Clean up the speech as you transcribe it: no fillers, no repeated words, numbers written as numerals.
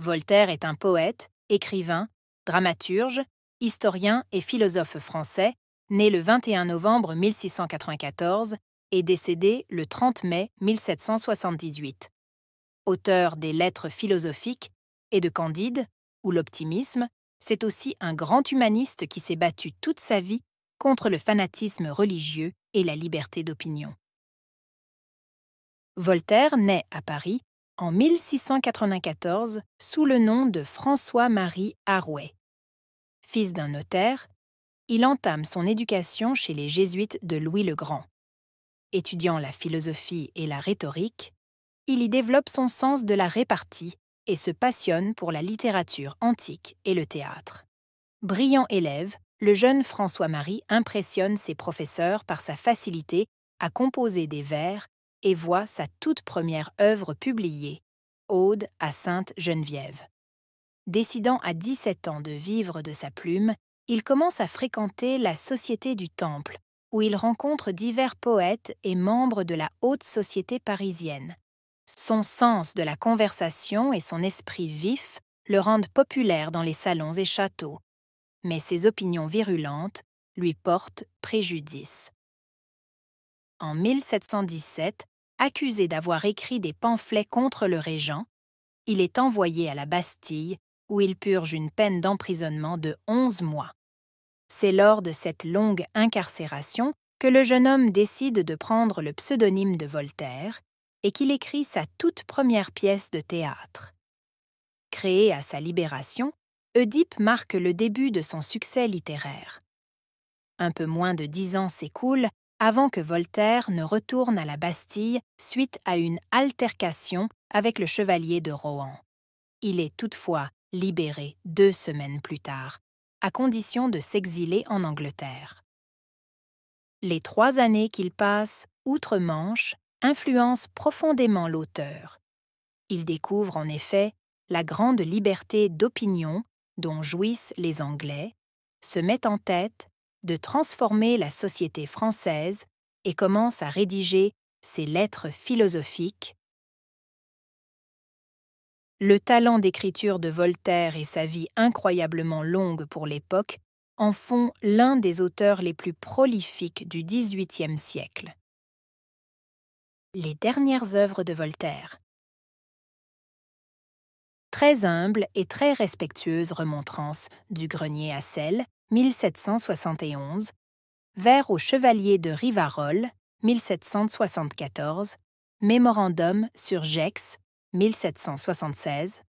Voltaire est un poète, écrivain, dramaturge, historien et philosophe français, né le 21 novembre 1694 et décédé le 30 mai 1778. Auteur des Lettres philosophiques et de Candide, ou l'optimisme, c'est aussi un grand humaniste qui s'est battu toute sa vie contre le fanatisme religieux et la liberté d'opinion. Voltaire naît à Paris en 1694 sous le nom de François-Marie Arouet. Fils d'un notaire, il entame son éducation chez les jésuites de Louis le Grand. Étudiant la philosophie et la rhétorique, il y développe son sens de la répartie et se passionne pour la littérature antique et le théâtre. Brillant élève, le jeune François-Marie impressionne ses professeurs par sa facilité à composer des vers et voit sa toute première œuvre publiée, Ode à Sainte Geneviève. Décidant à 17 ans de vivre de sa plume, il commence à fréquenter la Société du Temple, où il rencontre divers poètes et membres de la haute société parisienne. Son sens de la conversation et son esprit vif le rendent populaire dans les salons et châteaux, mais ses opinions virulentes lui portent préjudice. En 1717, accusé d'avoir écrit des pamphlets contre le régent, il est envoyé à la Bastille où il purge une peine d'emprisonnement de 11 mois. C'est lors de cette longue incarcération que le jeune homme décide de prendre le pseudonyme de Voltaire et qu'il écrit sa toute première pièce de théâtre. Créé à sa libération, Oedipe marque le début de son succès littéraire. Un peu moins de 10 ans s'écoulent avant que Voltaire ne retourne à la Bastille suite à une altercation avec le chevalier de Rohan. Il est toutefois libéré 2 semaines plus tard, à condition de s'exiler en Angleterre. Les 3 années qu'il passe outre-Manche influencent profondément l'auteur. Il découvre en effet la grande liberté d'opinion dont jouissent les Anglais, se met en tête de transformer la société française et commence à rédiger ses lettres philosophiques. Le talent d'écriture de Voltaire et sa vie incroyablement longue pour l'époque en font l'un des auteurs les plus prolifiques du XVIIIe siècle. Les dernières œuvres de Voltaire. Très humble et très respectueuse remontrance du grenier à sel, 1771, vers au chevalier de Rivarol, 1774, mémorandum sur Gex, 1776,